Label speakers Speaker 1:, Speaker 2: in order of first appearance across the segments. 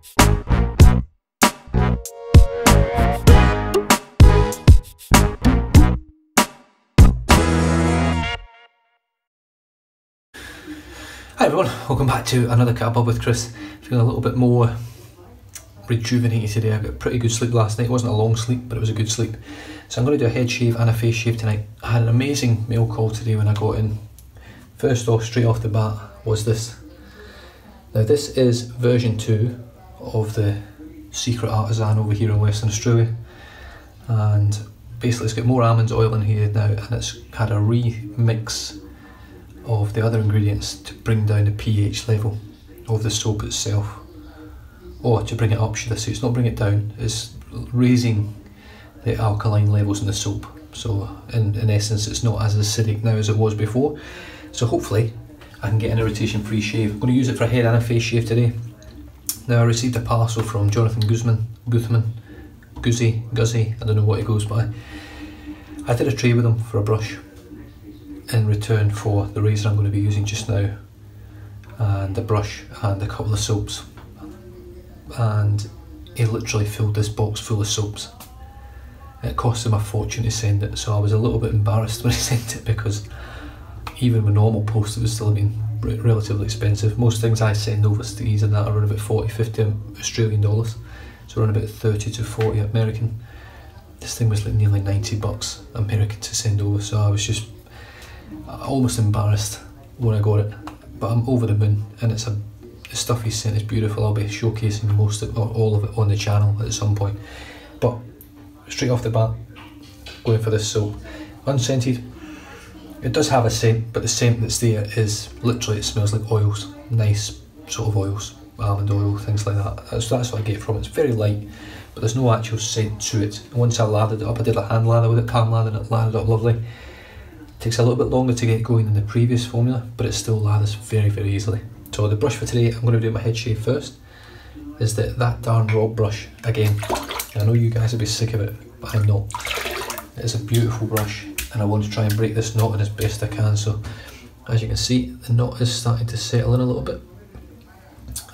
Speaker 1: Hi everyone, welcome back to another Cat Bob with Chris. Feeling a little bit more rejuvenated today. I got a pretty good sleep last night. It wasn't a long sleep, but it was a good sleep. So I'm going to do a head shave and a face shave tonight. I had an amazing mail call today when I got in. First off, straight off the bat, was this. Now this is version 2 of the secret Artisan over here in Western Australia. And basically it's got more almonds oil in here now, and it's had a remix of the other ingredients to bring down the pH level of the soap itself, or to bring it up, should I say. It's not bring it down, it's raising the alkaline levels in the soap. So in essence it's not as acidic now as it was before. So hopefully I can get an irritation free shave. I'm going to use it for a head and a face shave today. Now I received a parcel from Jonathan Guzzi, I don't know what he goes by. I did a trade with him for a brush in return for the razor I'm going to be using just now, and the brush and a couple of soaps, and he literally filled this box full of soaps. It cost him a fortune to send it, so I was a little bit embarrassed when he sent it, because even with normal post it would still have been relatively expensive. Most things I send overseas and that are around about 40-50 Australian dollars, so around about 30 to 40 American. This thing was like nearly 90 bucks American to send over, so I was just almost embarrassed when I got it, but I'm over the moon, and the stuff he's sent is beautiful. I'll be showcasing most of or all of it on the channel at some point. But straight off the bat, going for this soap, unscented. It does have a scent, but the scent that's there is literally, it smells like oils, nice sort of oils, almond oil, things like that. That's what I get from it. It's very light, but there's no actual scent to it. And once I lathered it up, I did a hand lather with it, palm lather, and it lathered up lovely. Takes a little bit longer to get going than the previous formula, but it still lathers very, very easily. So the brush for today, I'm going to do my head shave first, is that darn Rob brush again. I know you guys will be sick of it, but I'm not. It is a beautiful brush, and I want to try and break this knot in as best I can. So as you can see, the knot is starting to settle in a little bit.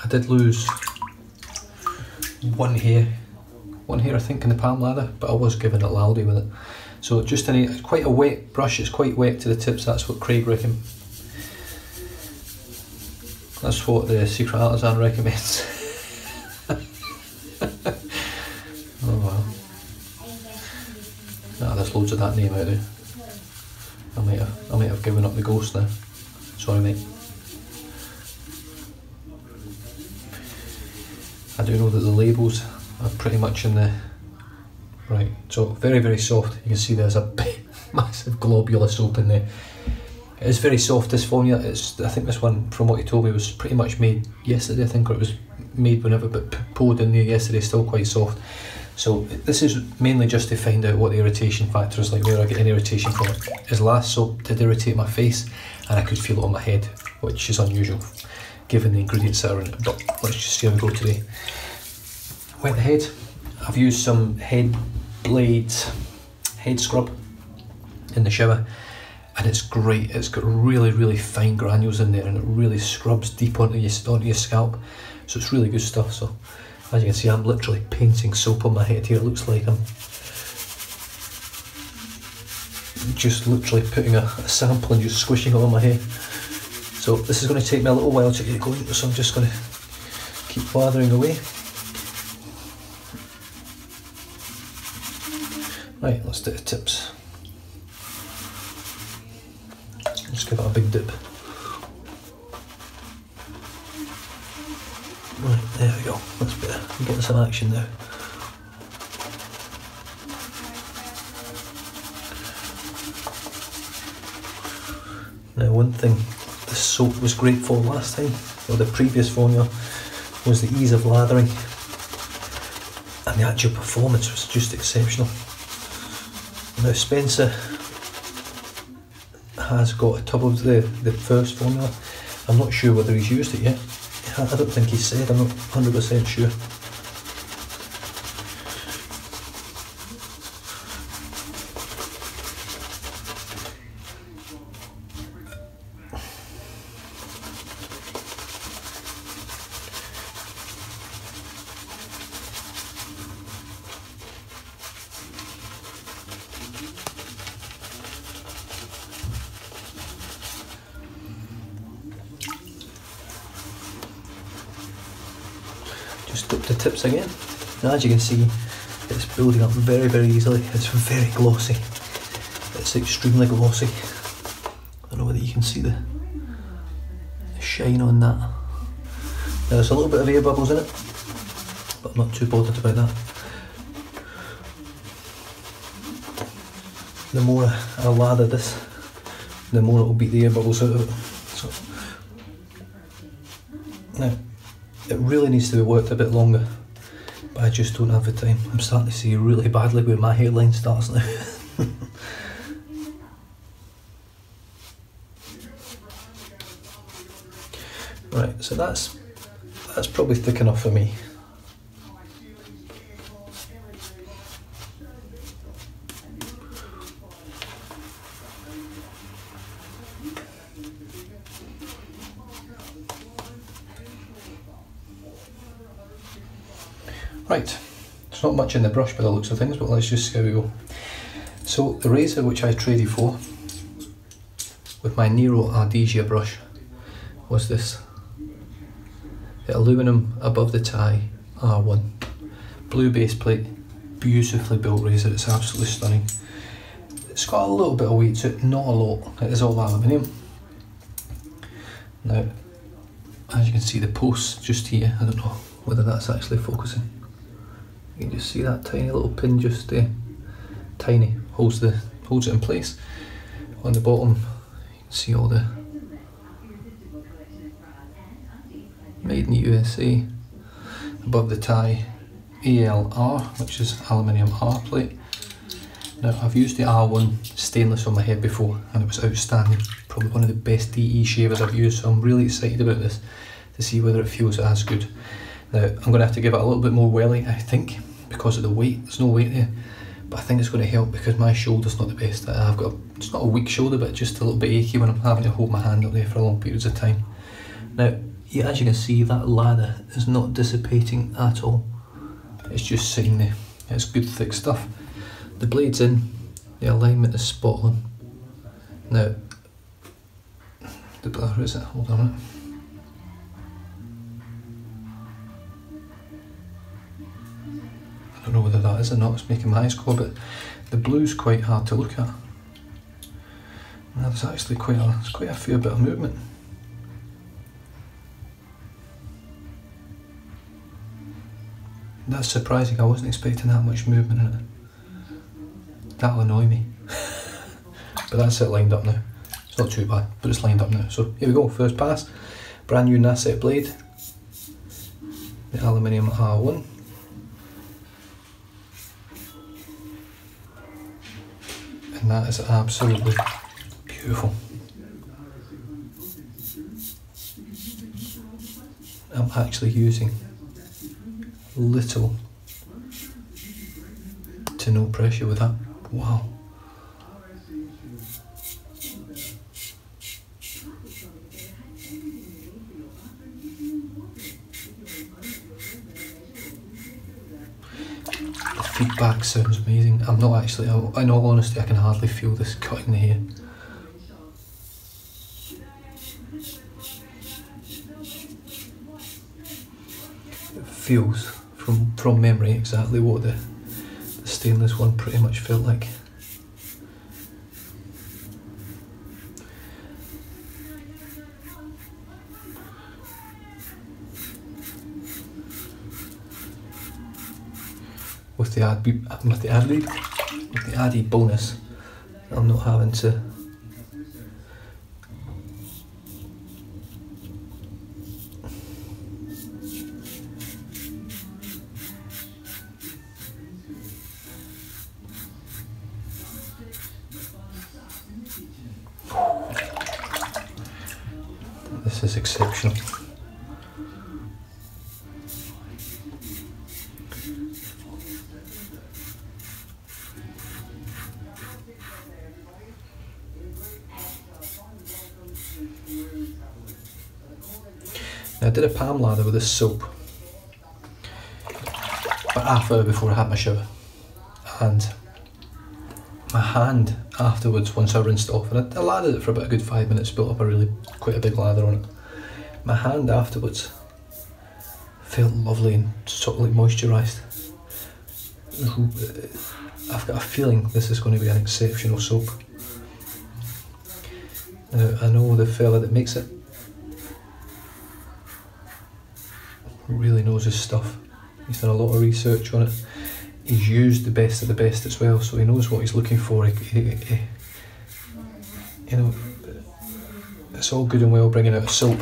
Speaker 1: I did lose one hair I think in the palm lather, but I was given it loudy with it. So just it's quite a wet brush, it's quite wet to the tips. That's what Craig recommends. That's what the Secret Artisan recommends. Oh well. Ah, there's loads of that name out there. I might have given up the ghost now. Sorry mate. I do know that the labels are pretty much in the right, so very, very soft. You can see there's a big, massive globule of soap in there. It is very soft, this formula. I think this one, from what he told me, was pretty much made yesterday, I think, or it was made whenever, but poured in there yesterday, still quite soft. So this is mainly just to find out what the irritation factor is like, where I get any irritation from it. His last soap did irritate my face, and I could feel it on my head, which is unusual, given the ingredients that are in it. But let's just see how we go today. Wet the head. I've used some head scrub in the shower, and it's great. It's got really, really fine granules in there, and it really scrubs deep onto your scalp, so it's really good stuff. So as you can see, I'm literally painting soap on my head here. It looks like I'm just literally putting a sample and just squishing it on my hair. So this is going to take me a little while to get going, so I'm just going to keep lathering away. Right, let's do the tips. Just give it a big dip. Right, there we go. That's better. I'm getting some action now. Now, one thing the soap was great for last time, or the previous formula, was the ease of lathering, and the actual performance was just exceptional. Now Spencer has got a tub of the first formula. I'm not sure whether he's used it yet. I don't think he said, I'm not 100% sure. just dip the tips again. And as you can see, it's building up very, very easily. It's very glossy. It's extremely glossy. I don't know whether you can see the shine on that. Now, there's a little bit of air bubbles in it, but I'm not too bothered about that. The more I lather this, the more it will beat the air bubbles out of it. So, now, it really needs to be worked a bit longer, but I just don't have the time. I'm starting to see really badly where my hairline starts now. Right, so that's probably thick enough for me. Right, there's not much in the brush by the looks of things, but let's just see how we go. So the razor which I traded for with my Nero Artesia brush was this. The aluminium above the tie R1. Blue base plate, beautifully built razor, it's absolutely stunning. It's got a little bit of weight to it, not a lot, it is all aluminium. Now, as you can see the post just here, I don't know whether that's actually focusing. You can just see that tiny little pin just there, tiny, holds it in place. On the bottom, you can see all the made in the USA. Above the tie, ALR, which is aluminium R plate. Now I've used the R1 stainless on my head before and it was outstanding. Probably one of the best DE shavers I've used, so I'm really excited about this to see whether it feels as good. Now I'm going to have to give it a little bit more welly, I think, because of the weight. There's no weight there, but I think it's going to help because my shoulder's not the best. I've got it's not a weak shoulder, but just a little bit achy when I'm having to hold my hand up there for long periods of time. Now, yeah, as you can see, that lather is not dissipating at all. It's just sitting there. It's good thick stuff. The blade's in, the alignment is spot on. Now, where is it? Hold on a minute. I don't know whether that is or not, it's making my eyes go a bit. The blue's quite hard to look at. Now, there's actually quite a fair bit of movement. That's surprising, I wasn't expecting that much movement in it. That'll annoy me. But that's it lined up now. It's not too bad, but it's lined up now. So here we go, first pass. Brand new Nasset blade. The aluminium R1. And that is absolutely beautiful. I'm actually using little to no pressure with that. Wow. The feedback sounds amazing. I'm not actually, in all honesty, I can hardly feel this cutting the hair. It feels from memory exactly what the stainless one pretty much felt like. With the added bonus, I'm not having to This is exceptional. Now, I did a palm lather with this soap about half hour before I had my shower, and my hand afterwards, once I rinsed it off, and I lathered it for about a good 5 minutes, built up quite a big lather on it. My hand afterwards felt lovely and sort of like moisturised. I've got a feeling this is going to be an exceptional soap. Now, I know the fella that makes it really knows his stuff. He's done a lot of research on it. He's used the best of the best as well, so he knows what he's looking for. You know, it's all good and well bringing out a soap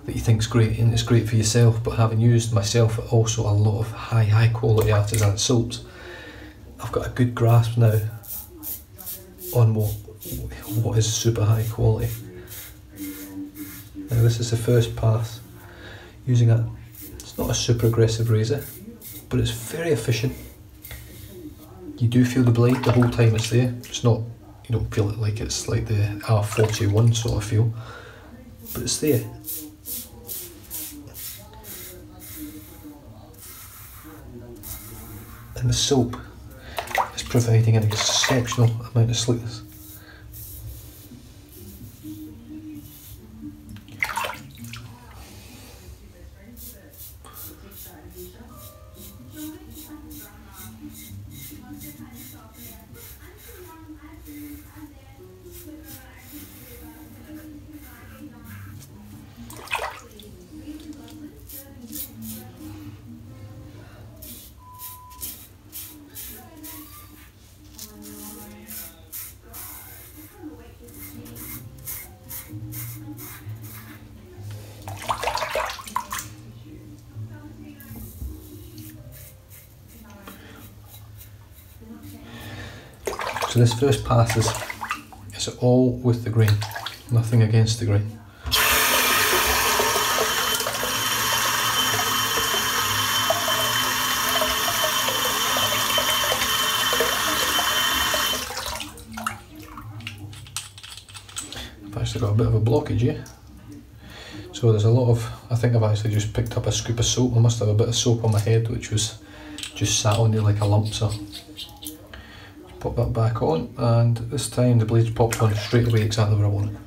Speaker 1: that you think's great and it's great for yourself, but having used myself also a lot of high quality artisan soaps, I've got a good grasp now on what is super high quality. Now this is the first pass using it's not a super aggressive razor, but it's very efficient. You do feel the blade the whole time it's there. It's not, you don't feel it like it's like the R41 sort of feel, but it's there. And the soap is providing an exceptional amount of slickness. So this first pass is all with the grain, nothing against the grain. I've actually got a bit of a blockage here. So there's a lot of, I think I've actually just picked up a scoop of soap. I must have a bit of soap on my head which was just sat on there like a lump, so pop that back on, and this time the blade's popped on straight away exactly where I want it.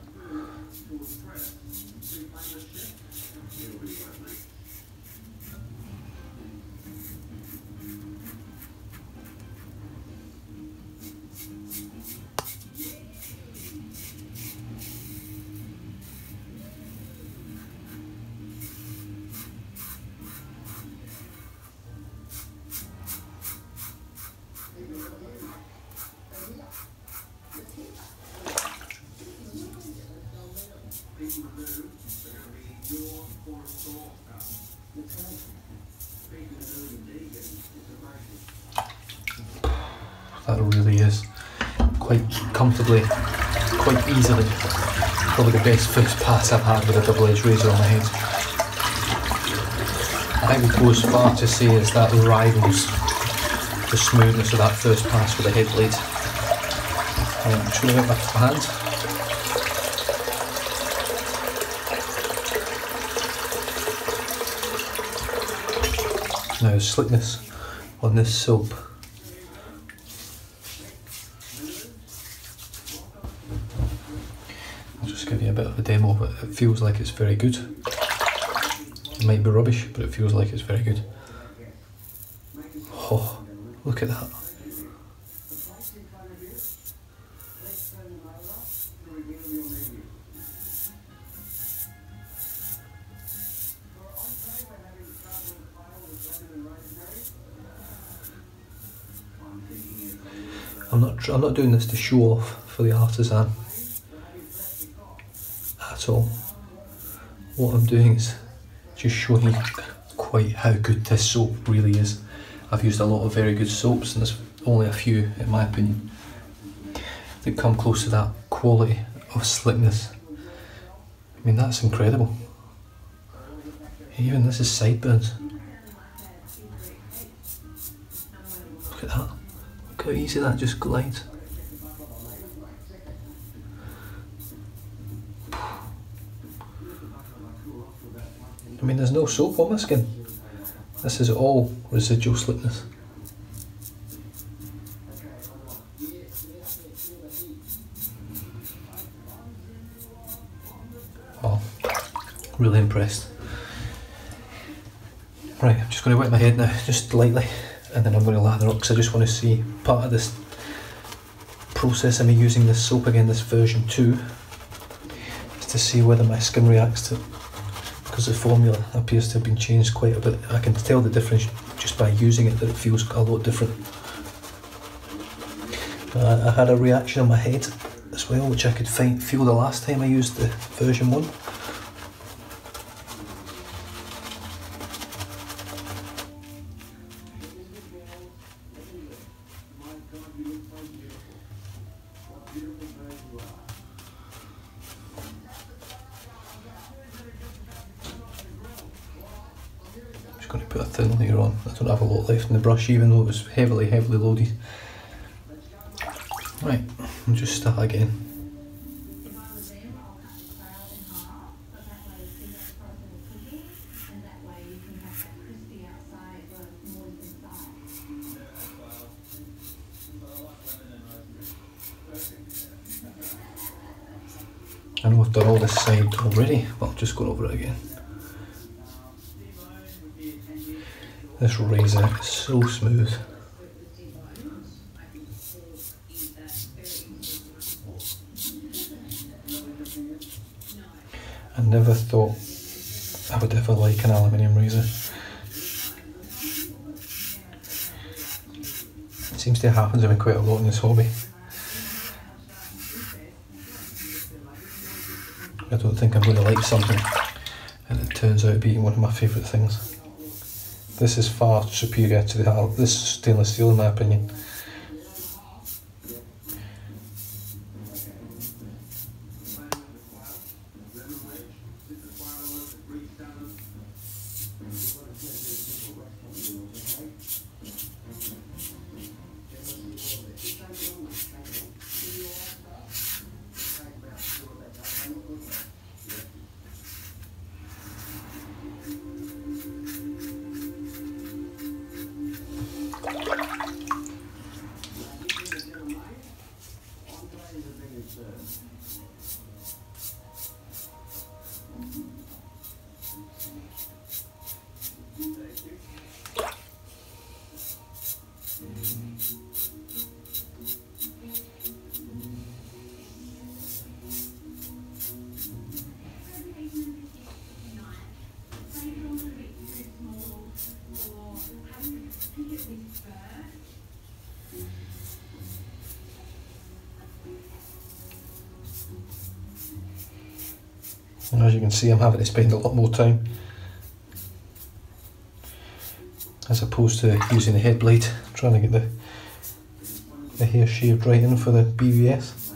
Speaker 1: That really is quite comfortably, quite easily, probably the best first pass I've had with a double edged razor on my head. I would go as far to say as that rivals the smoothness of that first pass with the head blade. I'm just going to get my hand. Now slickness on this soap. I'll just give you a bit of a demo of it. It feels like it's very good. It might be rubbish, but it feels like it's very good. Oh, look at that. I'm not doing this to show off for the Artisan at all. What I'm doing is just showing you quite how good this soap really is. I've used a lot of very good soaps, and there's only a few, in my opinion, that come close to that quality of slickness. I mean, that's incredible. Even this is sideburns. Look at that. Look how easy that just glides. I mean, there's no soap on my skin. This is all residual slickness. Wow, really impressed. Right, I'm just going to wet my head now, just lightly, and then I'm going to lather up because I just want to see part of this process of me using this soap again, this version 2, is to see whether my skin reacts to it, because the formula appears to have been changed quite a bit. I can tell the difference just by using it, that it feels a lot different. I had a reaction on my head as well, which I could feel the last time I used the version 1. Just going to put a thin layer on. I don't have a lot left in the brush, even though it was heavily loaded. Right, we'll just start again. I know I've done all this side already, but I'll just go over it again. This razor is so smooth. I never thought I would ever like an aluminium razor. It seems to happen to me quite a lot in this hobby. I don't think I'm going to like something and it turns out being one of my favourite things. This is far superior to this stainless steel in my opinion. And as you can see, I'm having to spend a lot more time as opposed to using the head blade, trying to get the hair shaved right in for the BBS.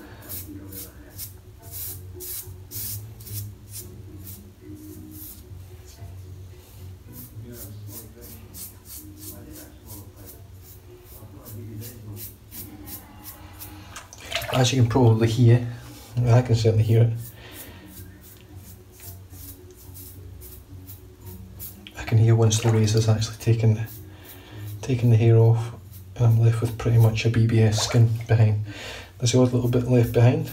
Speaker 1: As you can probably hear, I can certainly hear it. I can hear once the razor's actually taken the hair off, and I'm left with pretty much a BBS skin behind. There's a little bit left behind.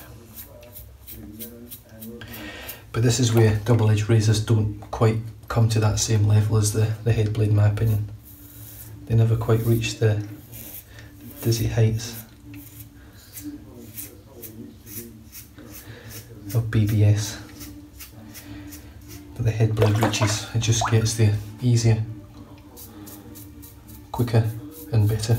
Speaker 1: But this is where double-edged razors don't quite come to that same level as the head blade, in my opinion. They never quite reach the dizzy heights of BBS that the head blade reaches. It just gets there easier, quicker and better.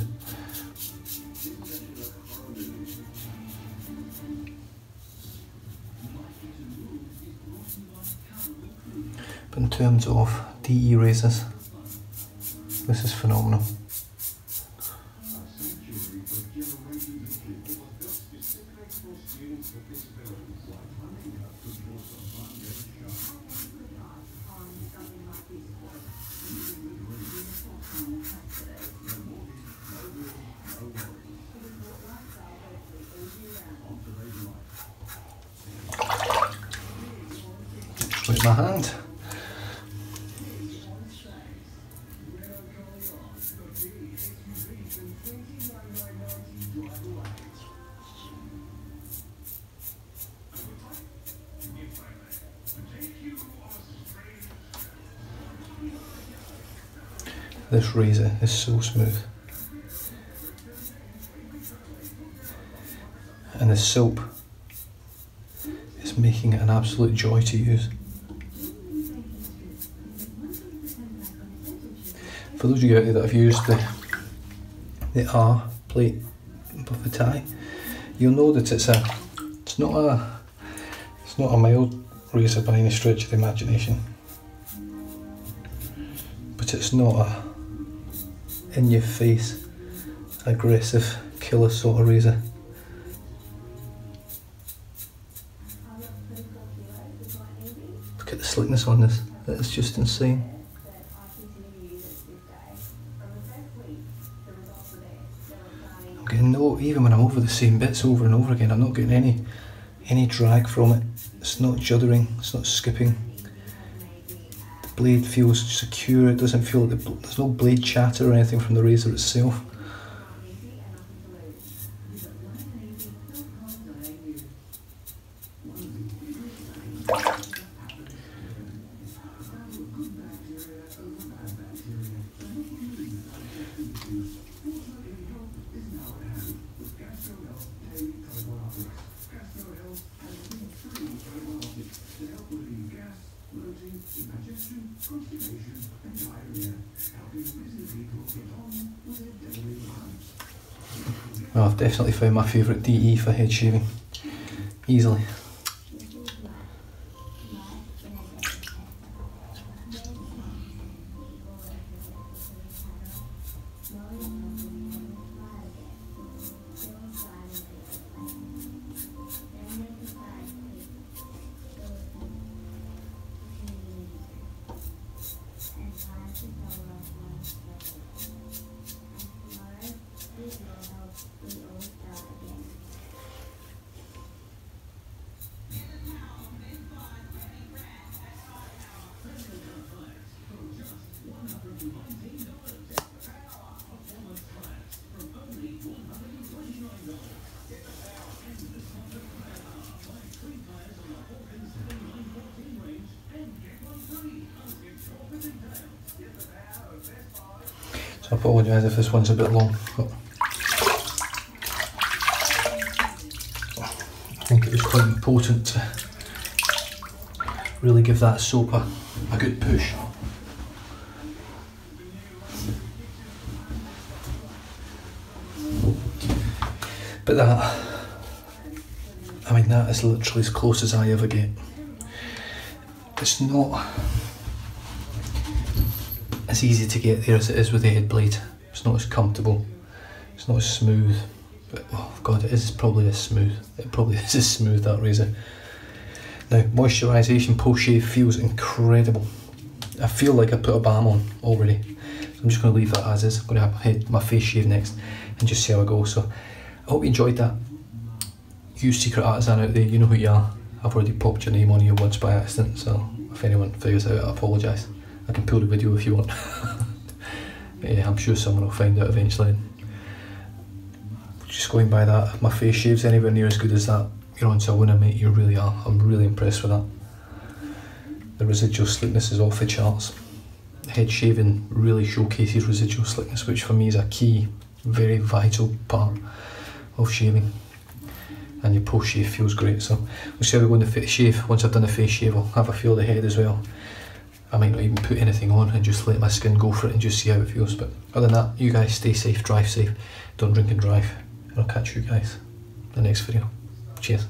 Speaker 1: But in terms of DE razors, this is phenomenal. With my hand. This razor is so smooth. And the soap is making it an absolute joy to use. For those of you out there that have used the R plate above the tie, you'll know that it's not a mild razor by any stretch of the imagination, but it's not a in your face, aggressive killer sort of razor. Look at the slickness on this, it's just insane. I'm getting no, even when I'm over the same bits over and over again, I'm not getting any drag from it. It's not juddering, it's not skipping. The blade feels secure, it doesn't feel like there's no blade chatter or anything from the razor itself. Well, I've definitely found my favourite DE for head shaving, easily. So I apologise if this one's a bit long, but I think it was quite important to really give that soap a good push. But that, I mean, that is literally as close as I ever get. It's not as easy to get there as it is with the head blade. It's not as comfortable, it's not as smooth, but oh god, it is probably as smooth. It probably is as smooth, that razor. Now, moisturisation post-shave feels incredible. I feel like I put a balm on already. So I'm just going to leave that as is. I'm going to have my face shave next and just see how I go. So I hope you enjoyed that. You secret artisan out there, you know who you are. I've already popped your name on here once by accident, so if anyone figures it out, I apologise. I can pull the video if you want. Yeah, I'm sure someone will find out eventually. Just going by that, my face shave's anywhere near as good as that, you're on to a winner, mate. You really are. I'm really impressed with that. The residual slickness is off the charts. Head shaving really showcases residual slickness, which for me is a key, very vital part of shaving. And your post shave feels great. So we'll see how we go in the face shave. Once I've done the face shave, I'll have a feel of the head as well. I might not even put anything on and just let my skin go for it and just see how it feels. But other than that, you guys stay safe, drive safe, don't drink and drive. And I'll catch you guys in the next video. Cheers.